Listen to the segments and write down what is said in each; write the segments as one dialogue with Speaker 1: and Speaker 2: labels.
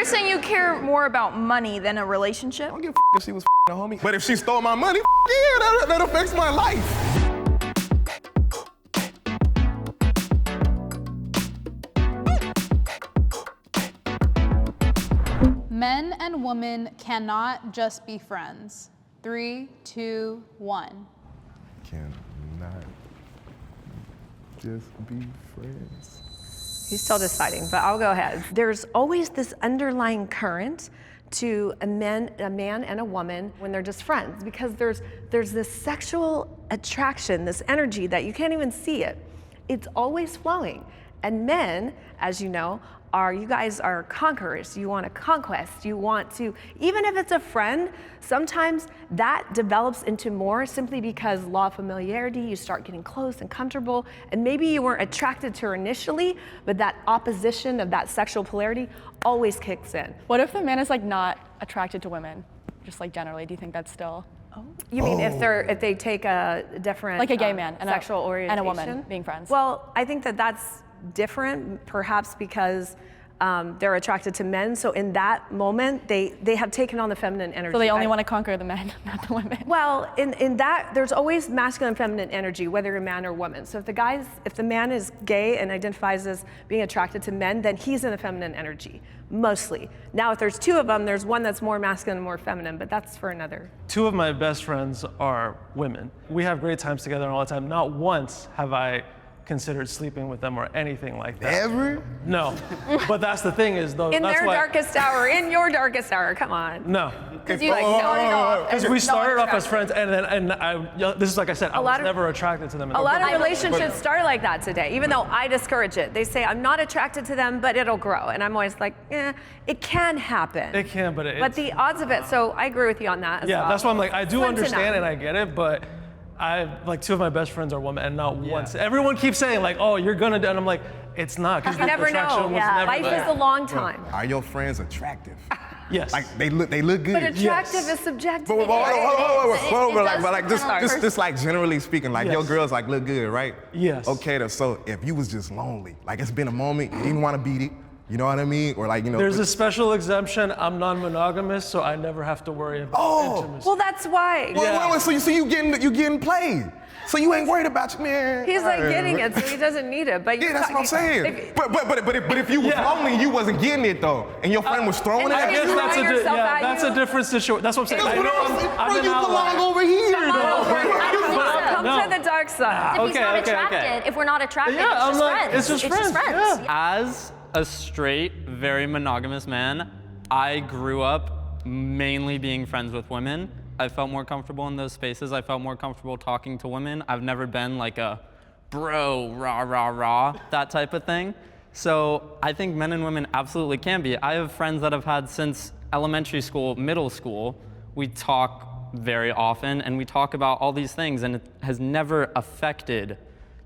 Speaker 1: you're saying you care more about money than a relationship?
Speaker 2: I don't give a if she was a homie. But if she stole my money, yeah, that affects my life.
Speaker 3: Men and women cannot just be friends. 3, 2, 1.
Speaker 2: Cannot just be friends.
Speaker 4: He's still deciding, but I'll go ahead. There's always this underlying current to a man and a woman when they're just friends, because there's this sexual attraction, this energy that you can't even see it. It's always flowing. And men, as you know, you guys are conquerors. You want a conquest. You want to, even if it's a friend, sometimes that develops into more simply because law of familiarity, you start getting close and comfortable, and maybe you weren't attracted to her initially, but that opposition of that sexual polarity always kicks in.
Speaker 1: What if the man is like not attracted to women? Just like generally, do you think that's still?
Speaker 4: You mean if they take a different
Speaker 1: like a gay man and
Speaker 4: sexual orientation
Speaker 1: and a woman being friends?
Speaker 4: Well, I think that's different, perhaps because they're attracted to men. So in that moment, they have taken on the feminine energy.
Speaker 1: So they only want to conquer the men, not the women.
Speaker 4: Well, in that, there's always masculine and feminine energy, whether you're a man or woman. So if the man is gay and identifies as being attracted to men, then he's in the feminine energy, mostly. Now, if there's two of them, there's one that's more masculine and more feminine, but that's for another.
Speaker 5: 2 of my best friends are women. We have great times together all the time. Not once have I considered sleeping with them or anything like that.
Speaker 2: Ever?
Speaker 5: No. But that's the thing is, though.
Speaker 4: In their darkest hour, in your darkest hour, come on.
Speaker 5: No.
Speaker 4: Because you like started off.
Speaker 5: Because we started off as friends, and this is like I said, I was never attracted to them.
Speaker 4: A lot of relationships start like that today, even though I discourage it. They say, I'm not attracted to them, but it'll grow. And I'm always like, it can happen.
Speaker 5: It can, but
Speaker 4: But the odds of it, so I agree with you on that as well.
Speaker 5: Yeah, that's why I'm like, I do
Speaker 4: Slim to
Speaker 5: understand
Speaker 4: none.
Speaker 5: and I get it, but like 2 of my best friends are women, and not once. Everyone keeps saying like, oh, you're gonna do, and I'm like, it's not, because
Speaker 4: You never know. Life is a long time.
Speaker 2: Are your friends attractive?
Speaker 5: Yes.
Speaker 2: Like they look good.
Speaker 4: But attractive is subjective.
Speaker 2: But like just like generally speaking, like your girls like look good, right?
Speaker 5: Yes.
Speaker 2: Okay, so if you was just lonely, like it's been a moment, you didn't want to beat it, you know what I mean? Or like,
Speaker 5: There's a special exemption. I'm non-monogamous, so I never have to worry about intimacy.
Speaker 4: Well, that's why.
Speaker 2: Wait, so you getting played. So you ain't worried about you, man.
Speaker 4: He's like getting it, so he doesn't need it. But
Speaker 2: yeah, that's what I'm saying. But if you was lonely, you wasn't getting it though, and your friend was throwing it.
Speaker 5: I guess that's a different situation. That's what I'm saying.
Speaker 2: You belong over here, though.
Speaker 4: Come to the dark side.
Speaker 6: If he's not attracted, if we're not attracted, it's just friends.
Speaker 5: Yeah.
Speaker 7: As a straight, very monogamous man, I grew up mainly being friends with women. I felt more comfortable in those spaces. I felt more comfortable talking to women. I've never been like a bro, rah, rah, rah, that type of thing. So I think men and women absolutely can be. I have friends that I've had since elementary school, middle school. We talk very often and we talk about all these things, and it has never affected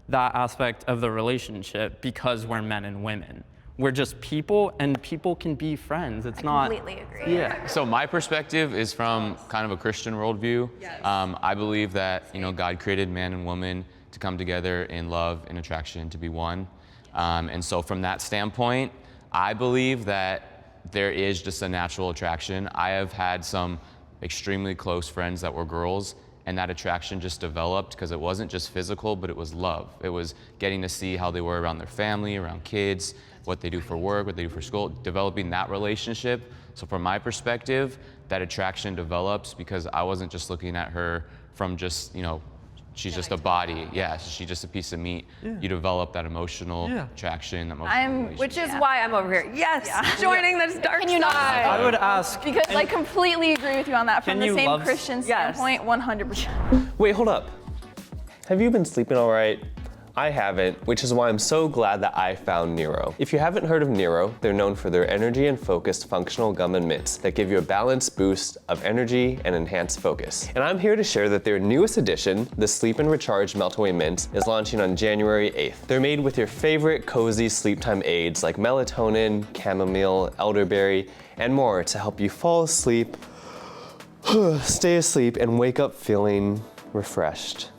Speaker 7: that aspect of the relationship because we're men and women. We're just people, and people can be friends. It's not.
Speaker 6: I completely agree.
Speaker 7: Yeah.
Speaker 8: So my perspective is from kind of a Christian worldview.
Speaker 4: Yes.
Speaker 8: I believe that God created man and woman to come together in love and attraction, to be one. And so from that standpoint, I believe that there is just a natural attraction. I have had some extremely close friends that were girls, and that attraction just developed because it wasn't just physical, but it was love. It was getting to see how they were around their family, around kids, what they do for work, what they do for school, developing that relationship. So from my perspective, that attraction develops because I wasn't just looking at her from just, she's just a body. Yeah, she's just a piece of meat. Yeah. You develop that emotional attraction, that emotional
Speaker 4: which is why I'm over here. Yes, joining this dark side.
Speaker 7: I would ask.
Speaker 1: Because I completely agree with you on that from the same
Speaker 7: love-
Speaker 1: Christian standpoint, 100%.
Speaker 9: Wait, hold up. Have you been sleeping all right? I haven't, which is why I'm so glad that I found Nero. If you haven't heard of Nero, they're known for their energy and focused functional gum and mints that give you a balanced boost of energy and enhanced focus. And I'm here to share that their newest edition, the Sleep and Recharge Melt-Away Mint, is launching on January 8th. They're made with your favorite cozy sleep time aids like melatonin, chamomile, elderberry, and more to help you fall asleep, stay asleep, and wake up feeling refreshed.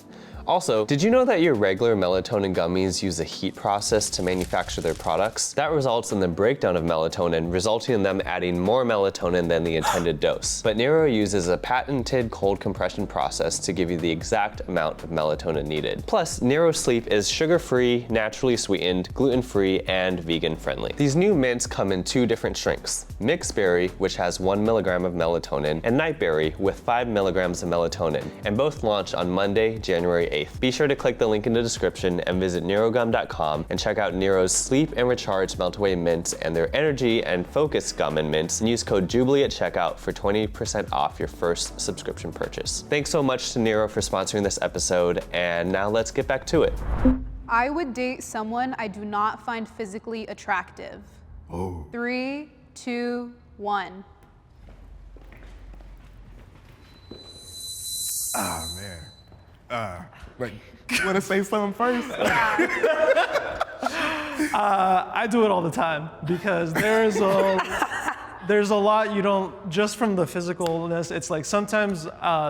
Speaker 9: Also, did you know that your regular melatonin gummies use a heat process to manufacture their products? That results in the breakdown of melatonin, resulting in them adding more melatonin than the intended dose. But Nero uses a patented cold compression process to give you the exact amount of melatonin needed. Plus, Nero Sleep is sugar-free, naturally sweetened, gluten-free, and vegan-friendly. These new mints come in 2 different strengths: mixed berry, which has 1 milligram of melatonin, and night berry with 5 milligrams of melatonin, and both launch on Monday, January 8th. Be sure to click the link in the description and visit nerogum.com and check out Nero's Sleep and Recharge Melt-Away Mints and their Energy and Focus Gum and Mints, and use code Jubilee at checkout for 20% off your first subscription purchase. Thanks so much to Nero for sponsoring this episode, and now let's get back to it.
Speaker 3: I would date someone I do not find physically attractive.
Speaker 2: Oh.
Speaker 3: 3, 2, 1.
Speaker 2: Ah, man. Like, you want to say something first?
Speaker 5: I do it all the time because there's a lot you don't, just from the physicalness, it's like sometimes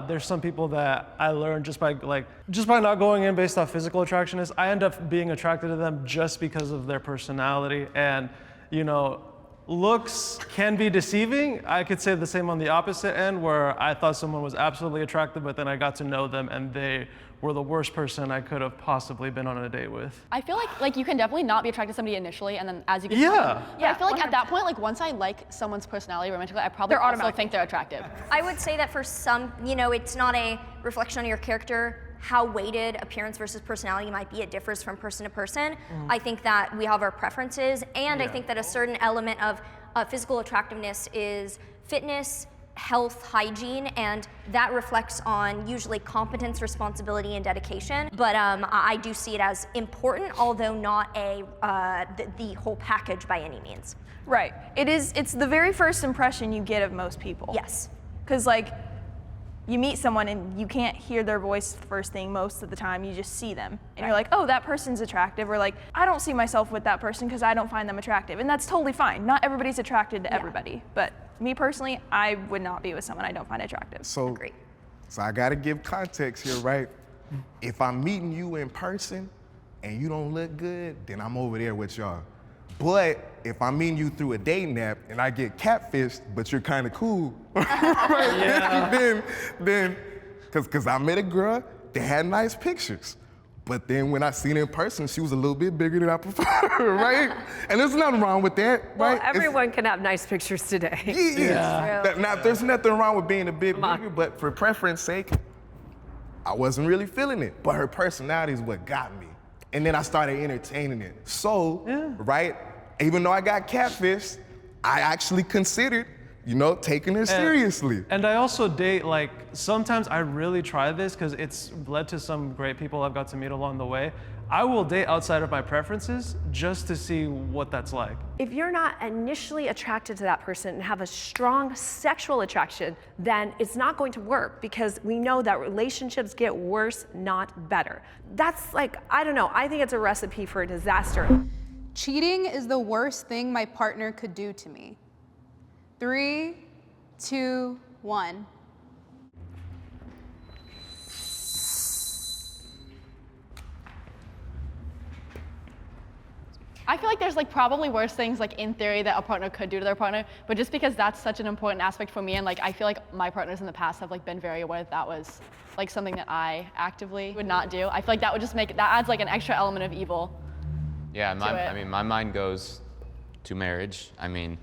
Speaker 5: there's some people that I learned just by not going in based off physical attractionness, I end up being attracted to them just because of their personality. And, you know, looks can be deceiving. I could say the same on the opposite end, where I thought someone was absolutely attractive, but then I got to know them and they were the worst person I could have possibly been on a date with.
Speaker 1: I feel like you can definitely not be attracted to somebody initially, and then as you get
Speaker 5: Yeah.
Speaker 1: to know them. Yeah, I feel like
Speaker 6: 100%.
Speaker 1: at that point, like once I like someone's personality romantically, I probably also think they're attractive.
Speaker 6: I would say that for some, you know, it's not a reflection on your character. How weighted appearance versus personality might be, it differs from person to person. I think that we have our preferences, and I think that a certain element of physical attractiveness is fitness, health, hygiene, and that reflects on usually competence, responsibility, and dedication. But I do see it as important, although not the whole package by any means.
Speaker 10: Right. It's the very first impression you get of most people.
Speaker 6: Yes.
Speaker 10: Because like, you meet someone and you can't hear their voice first thing most of the time, you just see them. And you're like, oh, that person's attractive, or like, I don't see myself with that person because I don't find them attractive. And that's totally fine. Not everybody's attracted to everybody. But me personally, I would not be with someone I don't find attractive.
Speaker 2: So I gotta give context here, right? If I'm meeting you in person and you don't look good, then I'm over there with y'all. But if I'm meeting you through a dating app and I get catfished, but you're kind of cool, right? then, cause I met a girl that had nice pictures, but then when I seen her in person, she was a little bit bigger than I prefer, right? And there's nothing wrong with that,
Speaker 4: Well,
Speaker 2: right?
Speaker 4: everyone can have nice pictures today.
Speaker 2: Now, there's nothing wrong with being a bit bigger, but for preference sake, I wasn't really feeling it. But her personality is what got me. And then I started entertaining it. So, right, even though I got catfished, I actually considered, you know, taking it seriously.
Speaker 5: And I also date, like, sometimes I really try this because it's led to some great people I've got to meet along the way. I will date outside of my preferences just to see what that's like.
Speaker 4: If you're not initially attracted to that person and have a strong sexual attraction, then it's not going to work, because we know that relationships get worse, not better. That's like, I don't know, I think it's a recipe for a disaster.
Speaker 3: Cheating is the worst thing my partner could do to me. 3, 2, 1.
Speaker 1: I feel like there's like probably worse things like in theory that a partner could do to their partner, but just because that's such an important aspect for me, and like I feel like my partners in the past have like been very aware that was like something that I actively would not do. I feel like that would just that adds like an extra element of evil.
Speaker 8: Yeah, I mean, my mind goes to marriage. I mean,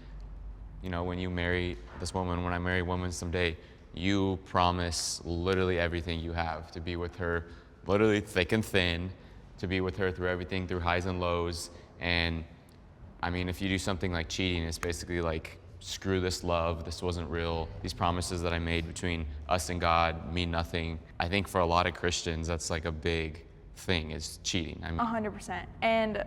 Speaker 8: you know, when you marry this woman, when I marry a woman someday, you promise literally everything you have to be with her, literally thick and thin, to be with her through everything, through highs and lows. And I mean, if you do something like cheating, it's basically like, screw this love, this wasn't real. These promises that I made between us and God mean nothing. I think for a lot of Christians, that's like a big thing, is cheating. I mean,
Speaker 10: 100%. And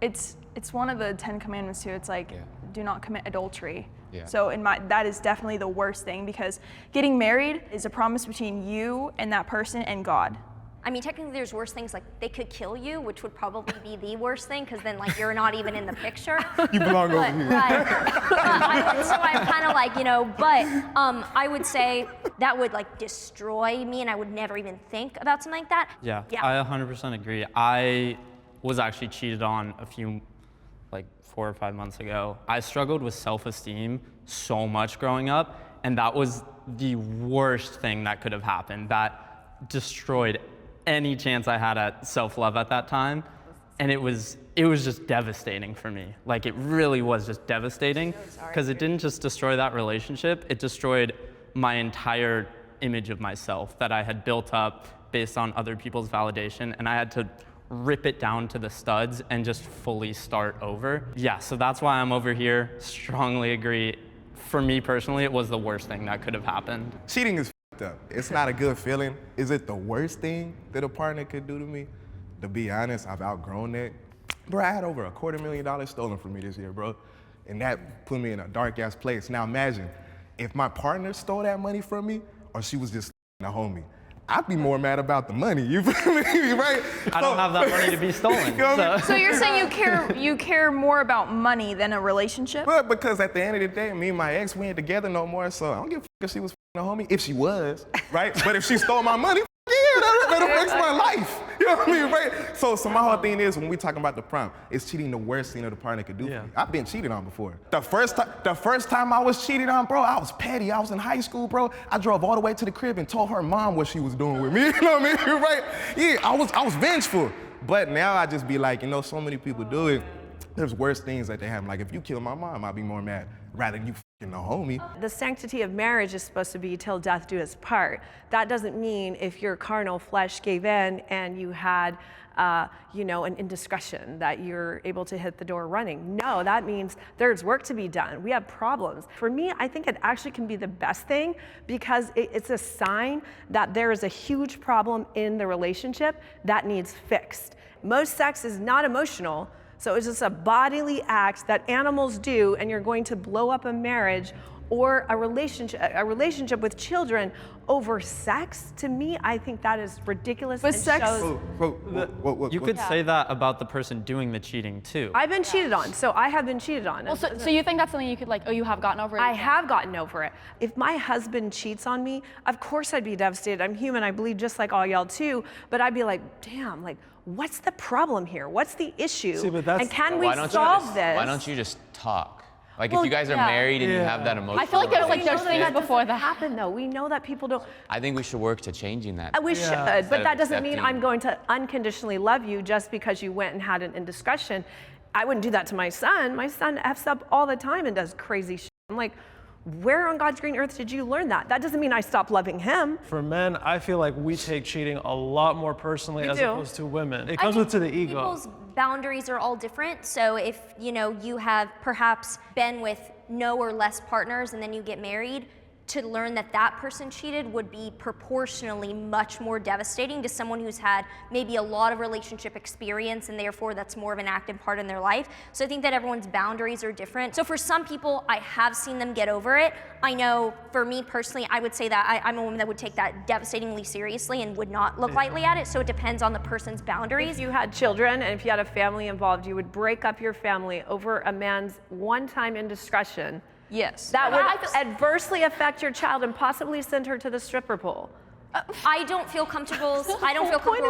Speaker 10: it's one of the 10 commandments too. It's like, do not commit adultery.
Speaker 8: Yeah.
Speaker 10: So that is definitely the worst thing, because getting married is a promise between you and that person and God.
Speaker 6: I mean, technically there's worse things, like they could kill you, which would probably be the worst thing, because then like you're not even in the picture.
Speaker 2: You belong over here.
Speaker 6: So I'm kind of like, you know, but I would say that would like destroy me and I would never even think about something like that.
Speaker 7: Yeah, I 100% agree. I was actually cheated on like 4 or 5 months ago. I struggled with self-esteem so much growing up, and that was the worst thing that could have happened. That destroyed any chance I had at self-love at that time. And it was just devastating for me. Like, it really was just devastating, because it didn't just destroy that relationship, it destroyed my entire image of myself that I had built up based on other people's validation, and I had to rip it down to the studs and just fully start over. Yeah, so that's why I'm over here. Strongly agree. For me personally, it was the worst thing that could have happened.
Speaker 2: Cheating is f***ed up. It's not a good feeling. Is it the worst thing that a partner could do to me? To be honest, I've outgrown that. Bro, I had over $250,000 stolen from me this year, bro. And that put me in a dark ass place. Now imagine, if my partner stole that money from me, or she was just a homie, I'd be more mad about the money, you feel me, right?
Speaker 7: I don't have that money to be stolen.
Speaker 10: So you're saying you care more about money than a relationship?
Speaker 2: But because at the end of the day, me and my ex, we ain't together no more, so I don't give a f if she was a homie, if she was, right? But if she stole my money, yeah, that affects my life. You know what I mean, right? So my whole thing is, when we talking about the prom, is cheating the worst thing that the partner could do for me? I've been cheated on before. The first time I was cheated on, bro, I was petty. I was in high school, bro. I drove all the way to the crib and told her mom what she was doing with me. You know what I mean, right? Yeah, I was vengeful. But now I just be like, you know, so many people do it. There's worse things that they happen. Like, if you kill my mom, I'd be more mad rather than you f***ing a homie.
Speaker 4: The sanctity of marriage is supposed to be till death do us part. That doesn't mean if your carnal flesh gave in and you had, you know, an indiscretion that you're able to hit the door running. No, that means there's work to be done. We have problems. For me, I think it actually can be the best thing, because it's a sign that there is a huge problem in the relationship that needs fixed. Most sex is not emotional. So it's just a bodily act that animals do, and you're going to blow up a marriage or a relationship with children over sex. To me, I think that is ridiculous.
Speaker 10: With sex,
Speaker 7: you could say that about the person doing the cheating too.
Speaker 4: I've been cheated on, so I have been cheated on.
Speaker 1: Well, so you think that's something you could like, oh, you have gotten over it?
Speaker 4: I have gotten over it. If my husband cheats on me, of course I'd be devastated. I'm human, I bleed just like all y'all too, but I'd be like, damn, like, what's the problem here? What's the issue?
Speaker 5: See, but that's,
Speaker 4: and can we solve this?
Speaker 8: Why don't you just talk? Like, if you guys are married and you have that emotional
Speaker 1: I feel like there's things before that
Speaker 4: happen though. We know that people don't.
Speaker 8: I think we should work to changing that.
Speaker 4: We should, but that doesn't mean I'm going to unconditionally love you just because you went and had an indiscretion. I wouldn't do that to my son. My son F's up all the time and does crazy shit. I'm like, where on God's green earth did you learn that? That doesn't mean I stopped loving him.
Speaker 5: For men, I feel like we take cheating a lot more personally as opposed to women. It comes to the ego.
Speaker 6: People's boundaries are all different. So if, you know, you have perhaps been with no or less partners and then you get married, to learn that that person cheated would be proportionally much more devastating to someone who's had maybe a lot of relationship experience, and therefore that's more of an active part in their life. So I think that everyone's boundaries are different. So for some people, I have seen them get over it. I know for me personally, I would say that I'm a woman that would take that devastatingly seriously and would not look lightly at it. So it depends on the person's boundaries.
Speaker 4: If you had children and if you had a family involved, you would break up your family over a man's one-time indiscretion.
Speaker 10: Yes.
Speaker 4: That would adversely affect your child and possibly send her to the stripper pole.
Speaker 6: I don't feel comfortable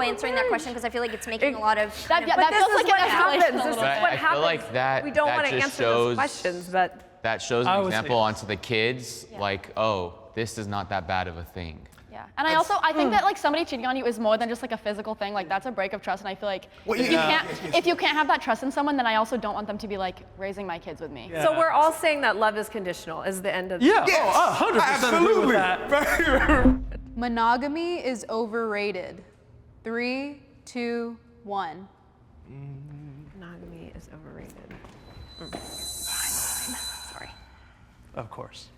Speaker 6: answering that question, because I feel like it's making a lot of.
Speaker 4: That feels like what happens. This is what happens.
Speaker 8: I feel like that.
Speaker 4: We don't want to
Speaker 8: just
Speaker 4: answer those questions, but
Speaker 8: that shows an example onto the kids. Like, oh, this is not that bad of a thing.
Speaker 1: Yeah, and I think that like somebody cheating on you is more than just like a physical thing. Like, that's a break of trust, and I feel like if you can't have that trust in someone, then I also don't want them to be like raising my kids with me.
Speaker 4: Yeah. So we're all saying that love is conditional is the end of the
Speaker 2: Yes,
Speaker 5: 100% agree with that.
Speaker 3: Monogamy is overrated. 3, 2, 1.
Speaker 4: Monogamy is overrated. Sorry.
Speaker 5: Of course.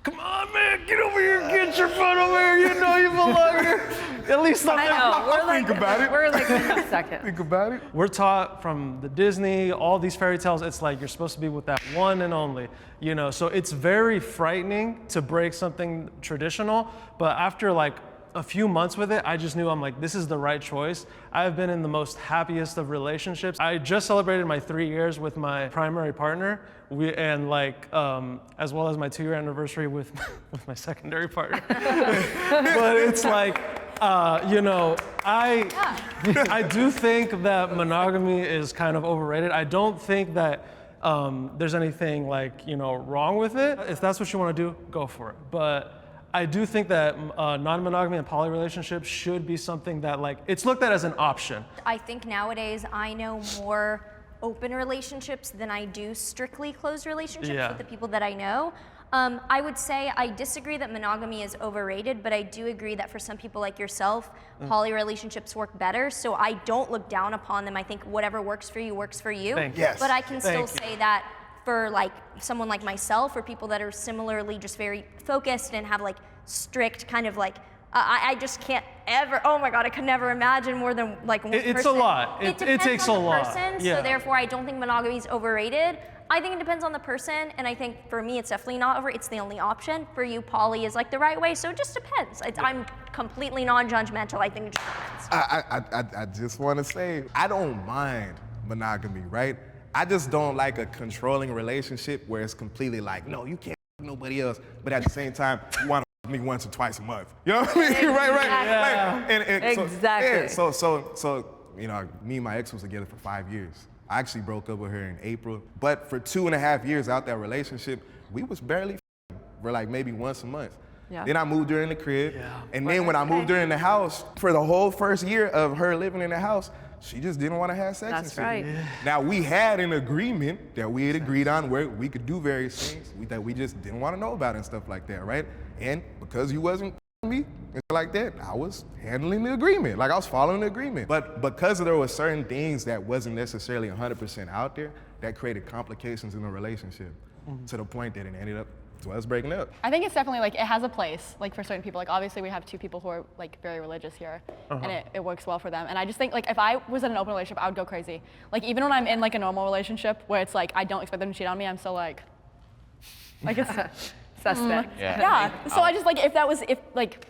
Speaker 5: Come on, man, get over here, get your foot over here. You know you belong here. At least
Speaker 4: I know. We're like,
Speaker 2: think about it.
Speaker 4: We're like in a second.
Speaker 2: Think about it.
Speaker 5: We're taught from the Disney, all these fairy tales, it's like you're supposed to be with that one and only, you know? So it's very frightening to break something traditional, but after like a few months with it, I just knew I'm like, this is the right choice. I've been in the most happiest of relationships. I just celebrated my 3 years with my primary partner, and like, as well as my 2-year anniversary with my secondary partner. But it's like, you know, I do think that monogamy is kind of overrated. I don't think that there's anything like, you know, wrong with it. If that's what you want to do, go for it. But I do think that non-monogamy and poly relationships should be something that like, it's looked at as an option.
Speaker 6: I think nowadays I know more open relationships than I do strictly closed relationships with the people that I know. I would say I disagree that monogamy is overrated, but I do agree that for some people like yourself, poly relationships work better. So I don't look down upon them. I think whatever works for you works for you.
Speaker 2: Yes.
Speaker 6: But I can still say that for like someone like myself or people that are similarly just very focused and have like strict kind of like, I just can't ever, oh my God, I could never imagine more than like one person.
Speaker 5: It's a lot.
Speaker 6: It
Speaker 5: It takes a lot.
Speaker 6: Person,
Speaker 5: Yeah.
Speaker 6: So therefore I don't think monogamy is overrated. I think it depends on the person, and I think for me it's definitely not over, it's the only option. For you, poly is like the right way, so it just depends. I'm completely non-judgmental, I think it just depends.
Speaker 2: I just want to say, I don't mind monogamy, right? I just don't like a controlling relationship where it's completely like, no, you can't f nobody else, but at the same time, you want to f me once or twice a month. You know what I mean? Right.
Speaker 4: Yeah.
Speaker 2: Like,
Speaker 4: Exactly.
Speaker 2: So, you know, me and my ex was together for 5 years. I actually broke up with her in April, but for 2.5 years out that relationship, we was barely f***ing. We're like maybe once a month.
Speaker 4: Yeah.
Speaker 2: Then I moved her in the crib, and then when I moved her in the house, for the whole first year of her living in the house, she just didn't want to have sex.
Speaker 4: That's
Speaker 2: and shit.
Speaker 4: right.
Speaker 2: Now we had an agreement that we had agreed on where we could do various things that we just didn't want to know about and stuff like that, right? And because you wasn't me and shit like that, I was handling the agreement, like I was following the agreement. But because there were certain things that wasn't necessarily 100% out there, that created complications in the relationship to the point that it ended up to us breaking up.
Speaker 1: I think it's definitely like, it has a place, like for certain people. Like obviously we have 2 people who are like very religious here, and it works well for them. And I just think like if I was in an open relationship, I would go crazy. Like even when I'm in like a normal relationship where it's like, I don't expect them to cheat on me, I'm still like it's
Speaker 4: Suspect.
Speaker 1: yeah. So I just like, if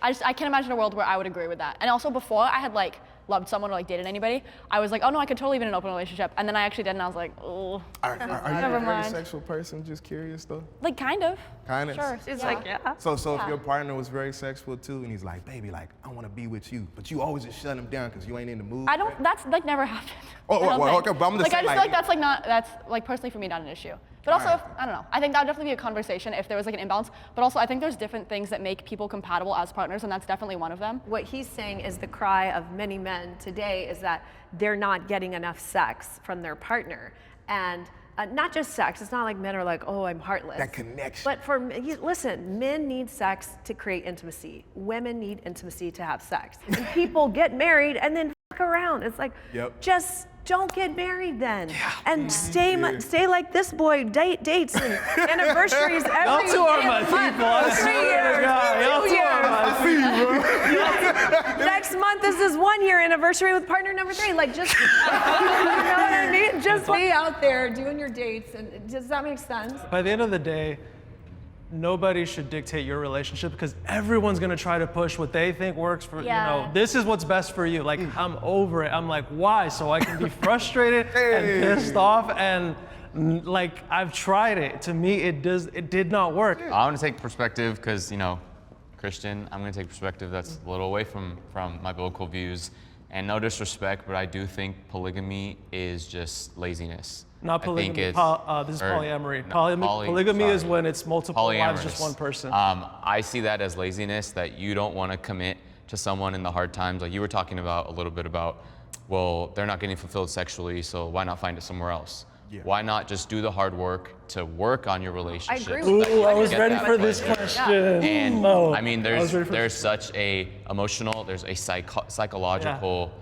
Speaker 1: I can't imagine a world where I would agree with that. And also before I had like loved someone or like dated anybody, I was like, oh no, I could totally be in an open relationship. And then I actually did, and I was like, oh.
Speaker 2: Are you
Speaker 1: Never
Speaker 2: a very
Speaker 1: mind.
Speaker 2: sexual person? Just curious though.
Speaker 1: Like kind of.
Speaker 2: Kind of.
Speaker 1: Sure.
Speaker 4: She's like, yeah.
Speaker 2: So if your partner was very sexual too, and he's like, baby, like I want to be with you, but you always just shut him down because you ain't in the mood.
Speaker 1: I don't. That's like never happened.
Speaker 2: Oh,
Speaker 1: I don't
Speaker 2: well,
Speaker 1: think.
Speaker 2: okay, but I'm just
Speaker 1: like I
Speaker 2: saying,
Speaker 1: just
Speaker 2: like-
Speaker 1: feel like that's like not. That's like personally for me not an issue. But also,
Speaker 2: Alright.
Speaker 1: I don't know. I think that would definitely be a conversation if there was like an imbalance. But also, I think there's different things that make people compatible as partners, and that's definitely one of them.
Speaker 4: What he's saying is the cry of many men today is that they're not getting enough sex from their partner. And not just sex, it's not like men are like, oh, I'm heartless.
Speaker 2: That connection.
Speaker 4: But for, listen, men need sex to create intimacy. Women need intimacy to have sex. And people get married and then fuck around. It's like, just don't get married then. And stay like this boy, dates and anniversaries every
Speaker 5: Y'all two are my
Speaker 4: month.
Speaker 5: people, I
Speaker 4: 3
Speaker 5: swear to God. Y'all
Speaker 4: 2
Speaker 5: two are
Speaker 4: years.
Speaker 5: my
Speaker 4: Next month is his 1-year anniversary with partner number 3. Like just, you know what I mean? Just be out there doing your dates. And does that make sense?
Speaker 5: By the end of the day, nobody should dictate your relationship because everyone's gonna try to push what they think works for, you know, this is what's best for you. Like, I'm over it. I'm like, why? So I can be frustrated and pissed off and like, I've tried it. To me, it did not work.
Speaker 8: I want to take perspective because, you know, Christian, I'm going to take perspective that's a little away from my biblical views. And no disrespect, but I do think polygamy is just laziness.
Speaker 5: Not polygamy.
Speaker 8: I think
Speaker 5: This is polyamory.
Speaker 8: No,
Speaker 5: Polygamy is
Speaker 8: sorry.
Speaker 5: when it's multiple wives, just
Speaker 8: Polyamorous.
Speaker 5: one person.
Speaker 8: I see that as laziness, that you don't want to commit to someone in the hard times. Like you were talking about a little bit about, well, they're not getting fulfilled sexually, so why not find it somewhere else? Why not just do the hard work to work on your relationship?
Speaker 4: agree
Speaker 8: so
Speaker 4: with
Speaker 8: that you
Speaker 5: I
Speaker 8: can
Speaker 5: was
Speaker 8: get
Speaker 5: ready
Speaker 8: that
Speaker 5: for this
Speaker 8: pleasure?
Speaker 5: question.
Speaker 8: And
Speaker 5: Oh,
Speaker 8: I mean,
Speaker 5: I was ready for
Speaker 8: there's such a emotional, there's a psychological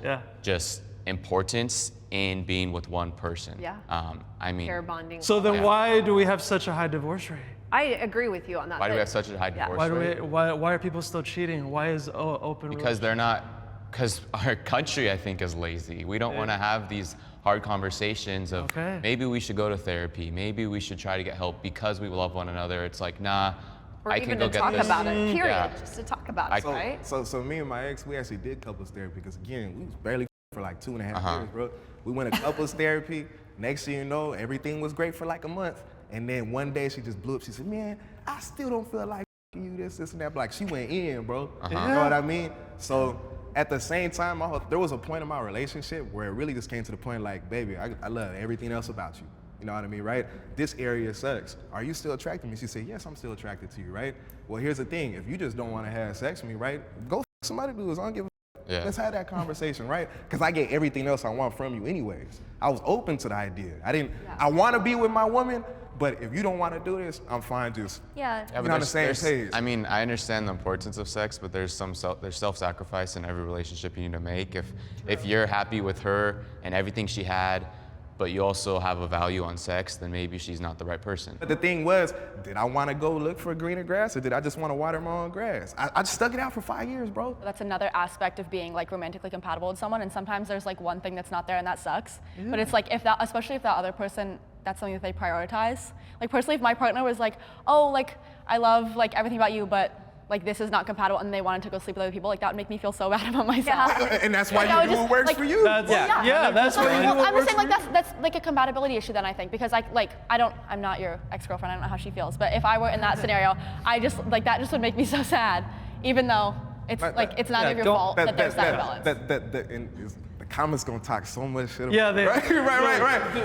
Speaker 8: just importance in being with one person.
Speaker 4: Yeah.
Speaker 8: I mean,
Speaker 4: Pair bonding.
Speaker 5: So then why do we have such a high divorce rate?
Speaker 4: I agree with you on that.
Speaker 8: why do we have such a high divorce rate?
Speaker 5: Why are people still cheating? Why is open
Speaker 8: Because they're not, because our country, I think, is lazy. We don't want to have these hard conversations of maybe we should go to therapy, maybe we should try to get help because we love one another. It's like, nah,
Speaker 4: Or
Speaker 8: I
Speaker 4: even
Speaker 8: can go
Speaker 4: to
Speaker 8: get
Speaker 4: talk
Speaker 8: this.
Speaker 4: about it, period.
Speaker 8: Yeah.
Speaker 4: Just to talk about it,
Speaker 2: So,
Speaker 4: right?
Speaker 2: so me and my ex, we actually did couples therapy because again, we was barely for like 2.5
Speaker 8: Uh-huh.
Speaker 2: years, bro. We went to couples therapy. Next thing you know, everything was great for like a month. And then one day she just blew up. She said, man, I still don't feel like you, this, and that. But like she went in, bro. You know what I mean? So at the same time, there was a point in my relationship where it really just came to the point like, baby, I love everything else about you. You know what I mean, right? This area sucks. Are you still attracted to me? She said, yes, I'm still attracted to you, right? Well, here's the thing. If you just don't want to have sex with me, right? Go somebody do this. I don't give a
Speaker 8: Yeah.
Speaker 2: Let's have that conversation, right? Because I get everything else I want from you anyways. I was open to the idea. I want to be with my woman, but if you don't want to do this, I'm fine just
Speaker 6: Yeah.
Speaker 8: Yeah,
Speaker 2: being on the same page.
Speaker 8: I mean, I understand the importance of sex, but there's self-sacrifice in every relationship you need to make. If you're happy with her and everything she had, but you also have a value on sex, then maybe she's not the right person.
Speaker 2: But the thing was, did I want to go look for greener grass or did I just want to water my own grass? I just stuck it out for 5 years, bro.
Speaker 1: That's another aspect of being like romantically compatible with someone, and sometimes there's like one thing that's not there and that sucks. But it's like especially if that other person, that's something that they prioritize. Like personally, if my partner was like, oh, like I love like everything about you, but like this is not compatible, and they wanted to go sleep with other people, like that would make me feel so bad about myself.
Speaker 2: And that's why
Speaker 1: Like,
Speaker 2: you do what works for you.
Speaker 5: That's what you do.
Speaker 1: Well,
Speaker 5: What
Speaker 1: I'm
Speaker 5: works
Speaker 1: just saying
Speaker 5: for
Speaker 1: like that's like a compatibility issue then I think, because I'm not your ex-girlfriend, I don't know how she feels, but if I were in that scenario, I just like that just would make me so sad, even though it's like it's none of your fault that there's that imbalance.
Speaker 2: The comments gonna talk so much shit about
Speaker 5: Yeah, they-
Speaker 2: right.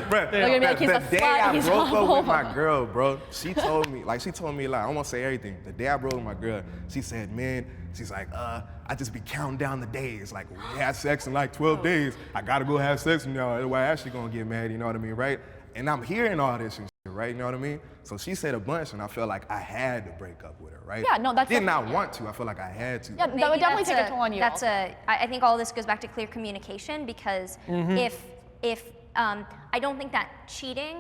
Speaker 2: Bro,
Speaker 1: They're gonna be like, he's a
Speaker 2: the day
Speaker 1: slut,
Speaker 2: I
Speaker 1: he's
Speaker 2: broke up
Speaker 1: awful.
Speaker 2: with my girl, bro, she told me like I won't say everything. The day I broke with my girl, she said, man, she's like, I just be counting down the days. Like we had sex in like 12 days. I gotta go have sex with y'all. Otherwise, Ashley gonna get mad. You know what I mean, right? And I'm hearing all this and shit, right? You know what I mean? So she said a bunch, and I felt like I had to break up with her, right?
Speaker 1: Yeah, no, that's
Speaker 2: did not
Speaker 1: definitely-
Speaker 2: want to. I feel like I had to.
Speaker 1: Yeah, that
Speaker 6: Maybe
Speaker 1: would definitely
Speaker 6: that's
Speaker 1: take a toll on you.
Speaker 6: I think all this goes back to clear communication, because if I don't think that cheating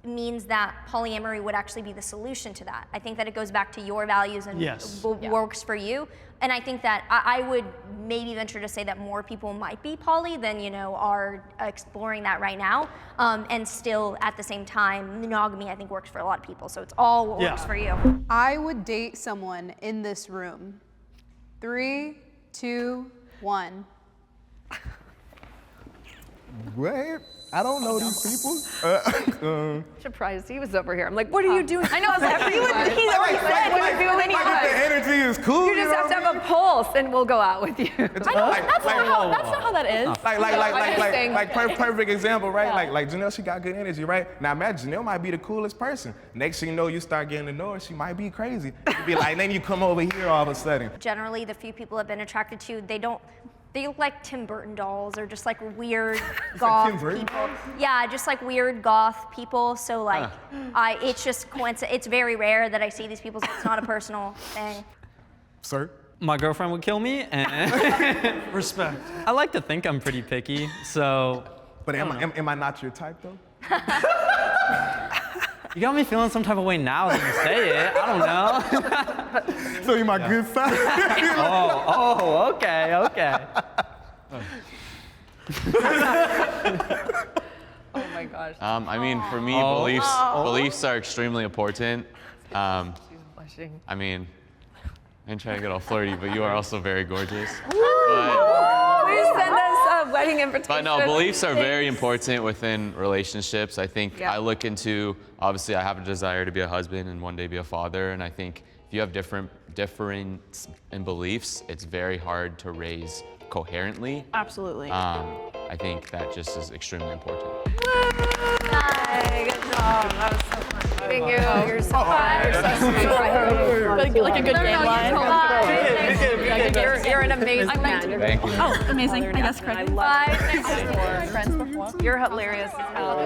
Speaker 6: means that polyamory would actually be the solution to that. I think that it goes back to your values and
Speaker 5: Yes.
Speaker 6: what works for you. And I think that I would maybe venture to say that more people might be poly than are exploring that right now. And still at the same time, monogamy I think works for a lot of people. So it's all what works for you.
Speaker 3: I would date someone in this room. 3, 2, 1.
Speaker 2: What? I don't know these people.
Speaker 4: Surprised he was over here. I'm like, what are you doing? I know, I was like,
Speaker 10: He already said he would do
Speaker 2: Like
Speaker 10: anyway.
Speaker 2: the energy is cool.
Speaker 4: you just have to have a pulse and we'll go out with you.
Speaker 1: That's not how that is.
Speaker 2: Perfect example, right? Like Janelle, she got good energy, right? Now imagine Janelle might be the coolest person. Next thing you know, you start getting to know her, she might be crazy. You'd be like, then you come over here all of a sudden.
Speaker 6: Generally, the few people I've been attracted to, they look like Tim Burton dolls, or just like weird goth
Speaker 2: Tim Burton
Speaker 6: people. Yeah, just like weird goth people. So like, it's just coincidence. It's very rare that I see these people. So it's not a personal thing.
Speaker 2: Sir?
Speaker 7: My girlfriend would kill me, and
Speaker 5: Respect.
Speaker 7: I like to think I'm pretty picky, so
Speaker 2: But am I not your type though?
Speaker 7: you got me feeling some type of way now that you say it. I don't know.
Speaker 2: So you're my good side?
Speaker 7: Okay.
Speaker 4: Oh my gosh.
Speaker 8: I mean, for me, beliefs are extremely important.
Speaker 4: She's blushing.
Speaker 8: I mean, I ain't trying to get all flirty, but you are also very gorgeous.
Speaker 4: Please send us a wedding invitation.
Speaker 8: But no, beliefs are very important within relationships. I think I look into, obviously I have a desire to be a husband and one day be a father, and I think if you have difference in beliefs, it's very hard to raise coherently.
Speaker 10: Absolutely.
Speaker 8: I think that just is extremely important.
Speaker 4: Hi, good job. That was so fun meeting you. You're so fun.
Speaker 1: Like a good game line.
Speaker 4: You're an amazing man.
Speaker 8: Thank you.
Speaker 1: Oh, amazing. I guess
Speaker 4: I
Speaker 1: correct.
Speaker 4: love it.
Speaker 1: Friends before.
Speaker 4: You're hilarious as hell.